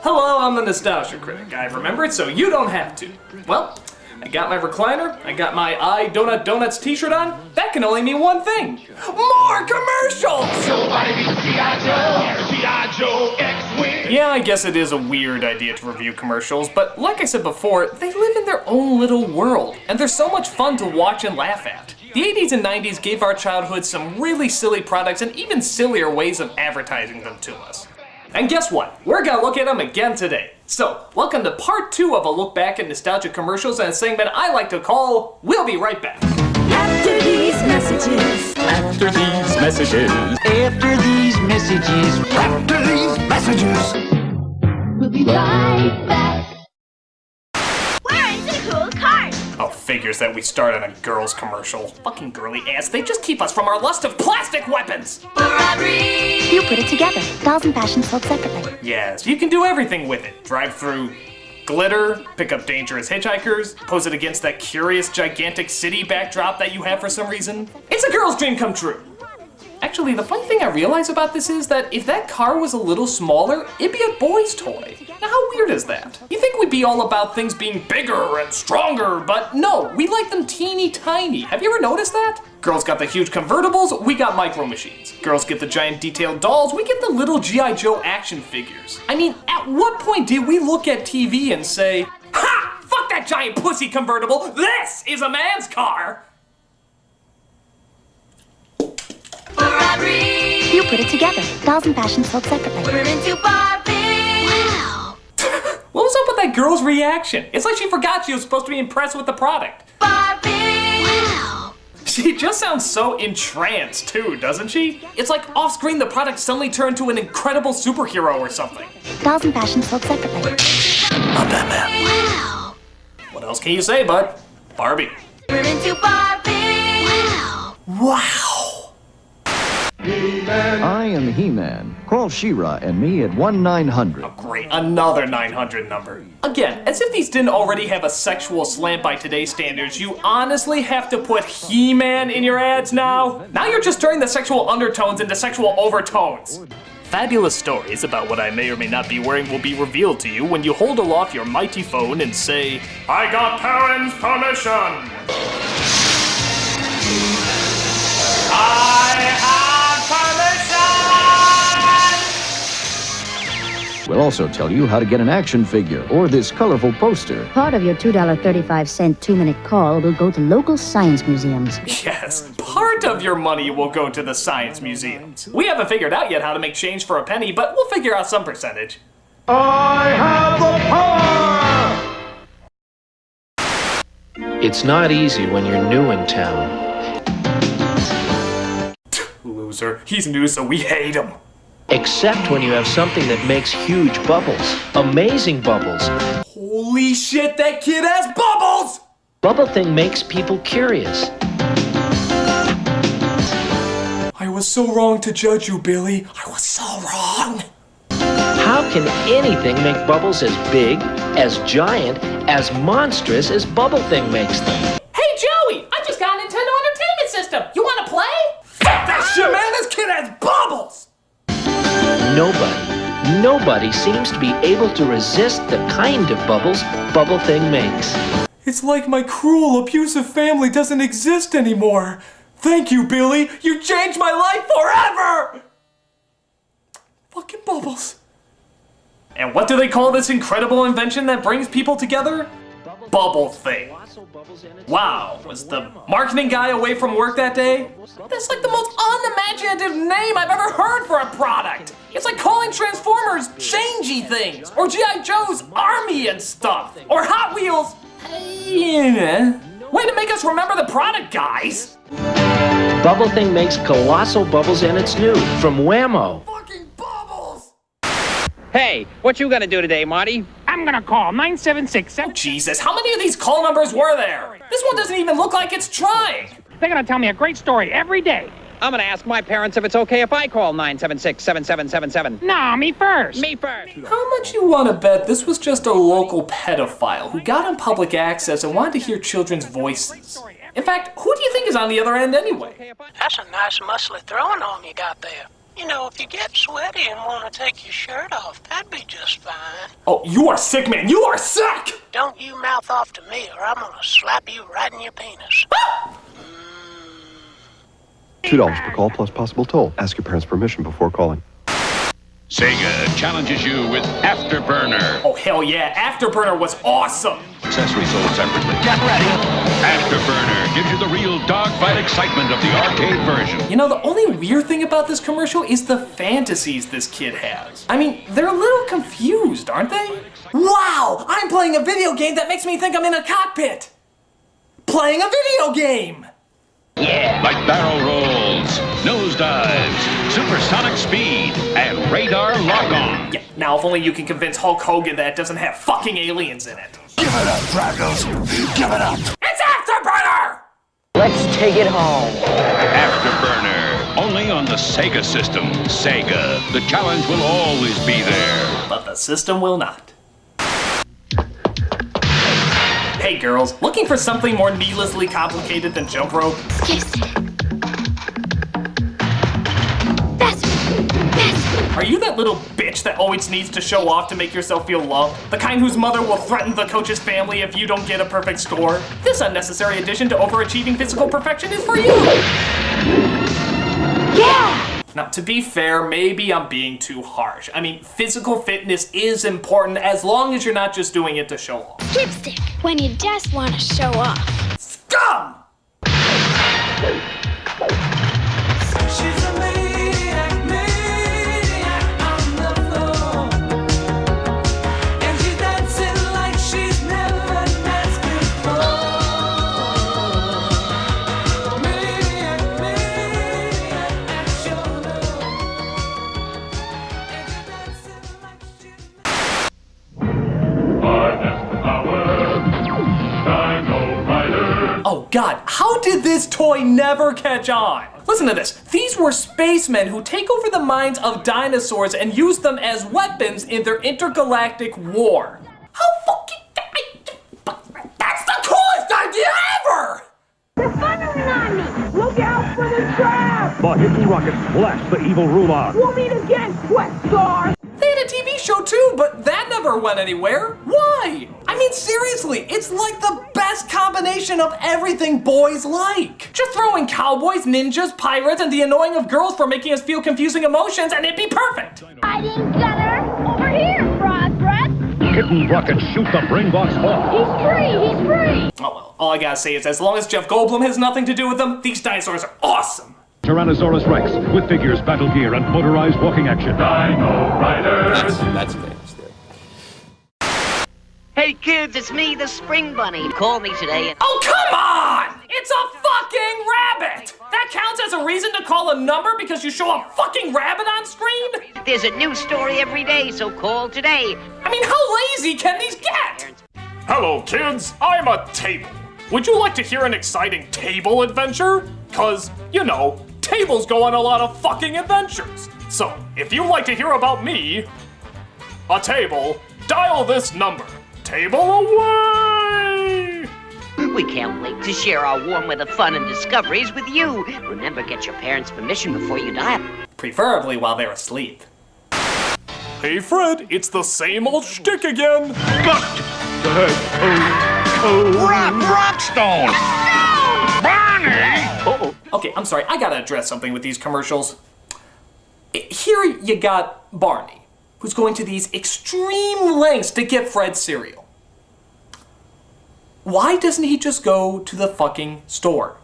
Hello, I'm the Nostalgia Critic. I remember it so you don't have to. Well, I got my recliner, I got my I Donut Donuts t-shirt on. That can only mean one thing. More commercials! Yeah, I guess it is a weird idea to review commercials, but like I said before, they live in their own little world, and they're so much fun to watch and laugh at. The 80s and 90s gave our childhood some really silly products and even sillier ways of advertising them to us. And guess what? We're gonna look at them again today. So, welcome to part 2 of a look back at nostalgia commercials and a segment I like to call We'll Be Right Back. After these messages. After these messages. After these messages. After these messages. We'll be right back. Where is the cool card? Oh, figures that we start on a girl's commercial. Fucking girly ass, they just keep us from our lust of plastic weapons! You put it together. Dolls and fashion sold separately. Yes, you can do everything with it. Drive through glitter, pick up dangerous hitchhikers, pose it against that curious, gigantic city backdrop that you have for some reason. It's a girl's dream come true. Actually, the funny thing I realize about this is that if that car was a little smaller, it'd be a boy's toy. Now, how weird is that? You think we'd be all about things being bigger and stronger, but no, we like them teeny tiny. Have you ever noticed that? Girls got the huge convertibles, we got micro machines. Girls get the giant detailed dolls, we get the little G.I. Joe action figures. I mean, at what point did we look at TV and say, ha! Fuck that giant pussy convertible, this is a man's car! You put it together. Dolls and fashion sold separately. We're into Barbie. Wow. What was up with that girl's reaction? It's like she forgot she was supposed to be impressed with the product. Barbie. Wow. She just sounds so entranced too, doesn't she? It's like off-screen the product suddenly turned to an incredible superhero or something. Dolls and fashion sold separately. I'm Batman. Wow. What else can you say, bud? Barbie. We're into Barbie. Wow. Wow. I am He-Man. Call She-Ra and me at 1-900. Oh, great, another 900 number. Again, as if these didn't already have a sexual slant by today's standards, you honestly have to put He-Man in your ads now? Now you're just turning the sexual undertones into sexual overtones. Fabulous stories about what I may or may not be wearing will be revealed to you when you hold aloft your mighty phone and say, I got parents' permission! I have permission! We'll also tell you how to get an action figure or this colorful poster. Part of your $2.35 2-minute call will go to local science museums. Yes, part of your money will go to the science museums. We haven't figured out yet how to make change for a penny, but we'll figure out some percentage. I have the power! It's not easy when you're new in town. Loser. He's new, so we hate him. Except when you have something that makes huge bubbles. Amazing bubbles. Holy shit, that kid has bubbles! Bubble thing makes people curious. I was so wrong to judge you, Billy. I was so wrong. How can anything make bubbles as big, as giant, as monstrous as Bubble Thing makes them? Hey, Joey! I just got a Nintendo Entertainment System. You wanna play? Fuck that shit, man! This kid has bubbles! Nobody seems to be able to resist the kind of bubbles Bubble Thing makes. It's like my cruel, abusive family doesn't exist anymore. Thank you, Billy. You changed my life forever! Fucking bubbles. And what do they call this incredible invention that brings people together? Bubble Thing. Wow, was the marketing guy away from work that day? That's like the most unimaginative name I've ever heard for a product. It's like calling Transformers changey things, or G.I. Joe's Army and stuff, or Hot Wheels. Way to make us remember the product, guys. Bubble Thing makes colossal bubbles and it's new from Whammo. Fucking bubbles! Hey, what you gonna do today, Marty? I'm gonna call 976. Oh, Jesus, how many of these call numbers were there? This one doesn't even look like it's trying. They're gonna tell me a great story every day. I'm gonna ask my parents if it's okay if I call 976-7777. No, me first. Me first. How much you want to bet this was just a local pedophile who got on public access and wanted to hear children's voices? In fact, who do you think is on the other end anyway? That's a nice muscly throwing arm you got there. You know, if you get sweaty and want to take your shirt off, that'd be just fine. Oh, you are sick, man. You are sick! Don't you mouth off to me, or I'm gonna slap you right in your penis. $2 per call plus possible toll. Ask your parents' permission before calling. Sega challenges you with Afterburner. Oh, hell yeah. Afterburner was awesome. Accessory sold separately. Get ready. Afterburner gives you the real dogfight excitement of the arcade version. You know, the only weird thing about this commercial is the fantasies this kid has. I mean, they're a little confused, aren't they? Wow! I'm playing a video game that makes me think I'm in a cockpit. Playing a video game! Yeah. Like barrel rolls, nosedives, supersonic speed, and radar lock-on. Yeah, now if only you can convince Hulk Hogan that it doesn't have fucking aliens in it. Give it up, Dragos. Give it up. It's Afterburner! Let's take it home. Afterburner, only on the Sega system. Sega, the challenge will always be there. But the system will not. Hey girls, looking for something more needlessly complicated than jump rope? Excuse me. Are you that little bitch that always needs to show off to make yourself feel loved? The kind whose mother will threaten the coach's family if you don't get a perfect score? This unnecessary addition to overachieving physical perfection is for you! Yeah! Now, to be fair, maybe I'm being too harsh. I mean, physical fitness is important as long as you're not just doing it to show off. Dipstick, when you just want to show off. Scum! She's a maniac on the floor. And she's dancing like she's never danced before. Maniac at your door. And she's dancing like she's Oh god, how did this toy never catch on? Listen to this. These were spacemen who take over the minds of dinosaurs and use them as weapons in their intergalactic war. How fucking... That's the coolest idea ever! They're firing on me! Look out for the trap! The hidden rockets blast the evil ruler. We'll meet again, sweat stars! They had a TV show too, but that never went anywhere. Why? I mean, seriously, it's like the best combination of everything boys like. Just throw in cowboys, ninjas, pirates, and the annoying of girls for making us feel confusing emotions, and it'd be perfect. Hiding gunner! Over here, Progress! Hidden rockets shoot the brain box off. He's free! He's free! Oh well, all I gotta say is as long as Jeff Goldblum has nothing to do with them, these dinosaurs are awesome. Tyrannosaurus Rex with figures, battle gear, and motorized walking action. Dino Riders. That's famous there. Hey kids, it's me, the Spring Bunny. Call me today and... Oh, come on! It's a fucking rabbit! That counts as a reason to call a number because you show a fucking rabbit on screen? There's a new story every day, so call today. I mean, how lazy can these get? Hello, kids. I'm a table. Would you like to hear an exciting table adventure? Cause, you know, tables go on a lot of fucking adventures. So, if you'd like to hear about me, a table, dial this number. Table away! We can't wait to share our warm weather fun and discoveries with you. Remember, get your parents' permission before you dial. Preferably while they're asleep. Hey Fred, it's the same old shtick again. Rockstone! Barney! Okay, I'm sorry, I gotta address something with these commercials. Here you got Barney, who's going to these extreme lengths to get Fred cereal. Why doesn't he just go to the fucking store?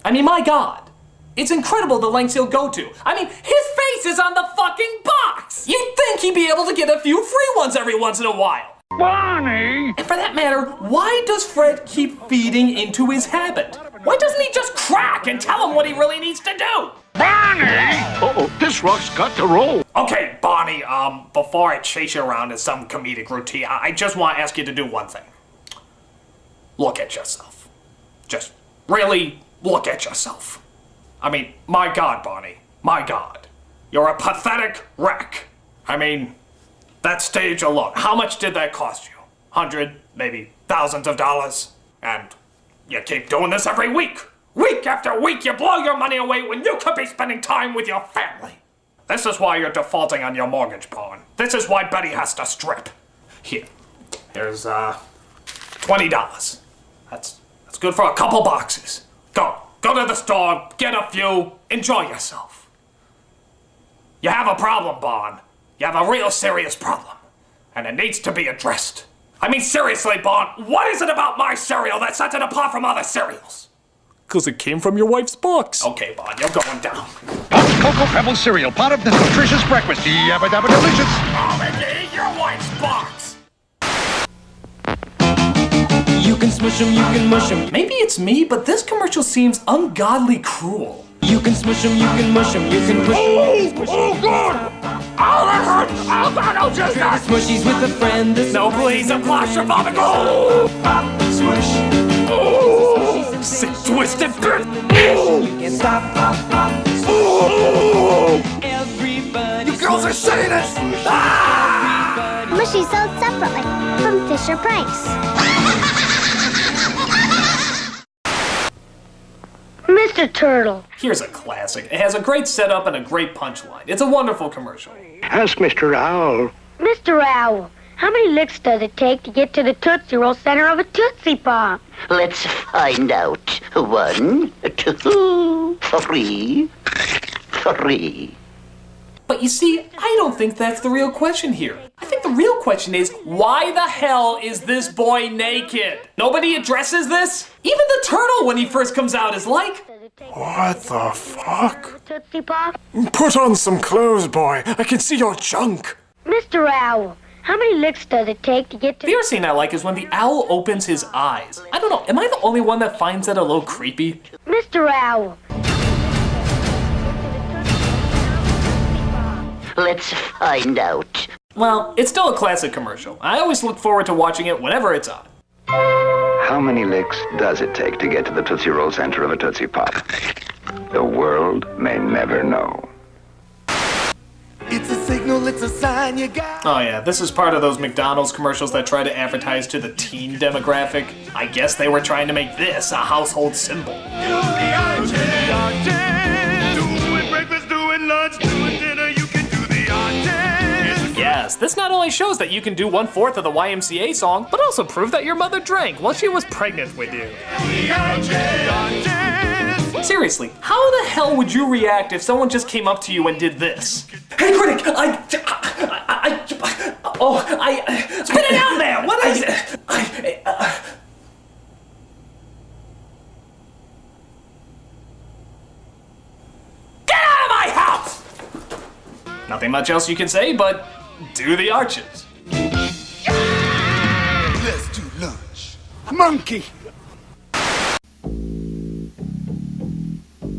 I mean, my god. It's incredible the lengths he'll go to. I mean, his face is on the fucking box! You'd think he'd be able to get a few free ones every once in a while. Barney! And for that matter, why does Fred keep feeding into his habit? Why doesn't he just crack and tell him what he really needs to do? Barney! Uh-oh, this rock's got to roll. Okay, Bonnie, before I chase you around in some comedic routine, I just want to ask you to do one thing. Look at yourself. Just really look at yourself. I mean, my god, Bonnie, my god. You're a pathetic wreck. I mean, that stage alone, how much did that cost you? $100, maybe thousands of dollars? And you keep doing this every week. Week after week, you blow your money away when you could be spending time with your family. This is why you're defaulting on your mortgage, Pawn. This is why Betty has to strip. Here's $20. That's good for a couple boxes. Go to the store, get a few, enjoy yourself. You have a problem, Bon. You have a real serious problem. And it needs to be addressed. I mean, seriously, Bon, what is it about my cereal that sets it apart from other cereals? Because it came from your wife's box. Okay, Bon, you're going down. Cocoa Pebbles cereal, part of the nutritious breakfast. Yabba dabba delicious. Oh, Mickey, eat your wife's box. You can smush them, you can mush them. Maybe it's me, but this commercial seems ungodly cruel. You can smush them, you can mush them, you can push them. Oh, God! Oh, that hurts! Oh, God, no, just that! Smushies with a friend. No, please, I'm claustrophobic. Oh! Pop, smush. Oh! Sick, twisted bit! You can't stop. Oh! Everybody. You girls are sadists! Ah! Mushy sold separately from Fisher Price. Mr. Turtle. Here's a classic. It has a great setup and a great punchline. It's a wonderful commercial. Ask Mr. Owl. Mr. Owl, how many licks does it take to get to the Tootsie Roll center of a Tootsie Pop? Let's find out. 1, 2, 3. But you see, I don't think that's the real question here. I think the real question is, why the hell is this boy naked? Nobody addresses this? Even the turtle, when he first comes out, is like, what the fuck? Tootsie Pop? Put on some clothes, boy. I can see your junk. Mr. Owl, how many licks does it take to get to the other scene I like is when the owl opens his eyes. I don't know, am I the only one that finds that a little creepy? Mr. Owl. Let's find out. Well, it's still a classic commercial. I always look forward to watching it whenever it's on. How many licks does it take to get to the Tootsie Roll center of a Tootsie Pop? The world may never know. It's a signal, it's a sign you got. Oh yeah, this is part of those McDonald's commercials that try to advertise to the teen demographic. I guess they were trying to make this a household symbol. Doing breakfast, doing lunch, doing dinner, you can do the Yes, this not only shows that you can do 1/4 of the YMCA song, but also prove that your mother drank while she was pregnant with you. Seriously, how the hell would you react if someone just came up to you and did this? Hey, critic, spit it out there! What is it? Get out of my house! Nothing much else you can say, but do the arches. Let's do lunch. Monkey!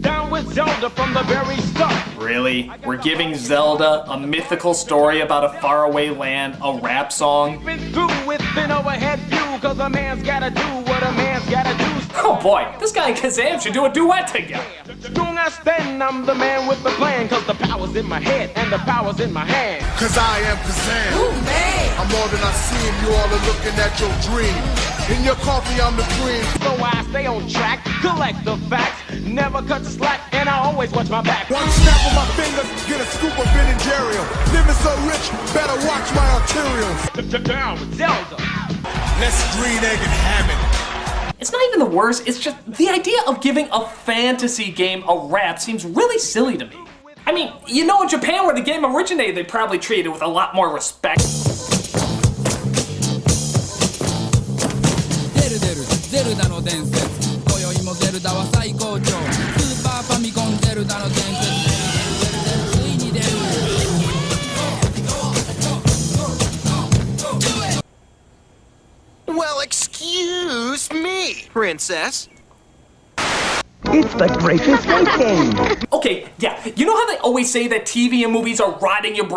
Down with Zelda from the very start. Really? We're giving Zelda, a mythical story about a faraway land, a rap song? Been through with an overhead view, cause a man's gotta do what a man's gotta do. Oh boy, this guy and Kazam should do a duet together. Don't understand, I'm the man with the plan, cause the power's in my head and the power's in my hand. Cause I am Kazam. Ooh, man. I'm more than I seem, you all are looking at your dream. In your coffee, I'm the cream. So I stay on track, collect the facts, never cut the slack, and I always watch my back. One snap of my fingers, get a scoop of Ben and Jerry. Living so rich, better watch my arterials. Down with Zelda. Let's green egg and ham it. It's not even the worst, it's just the idea of giving a fantasy game a rap seems really silly to me. I mean, you know, in Japan where the game originated, they probably treated it with a lot more respect. Well, excuse me, princess. It's the greatest weekend. Okay, yeah, you know how they always say that TV and movies are rotting your brain?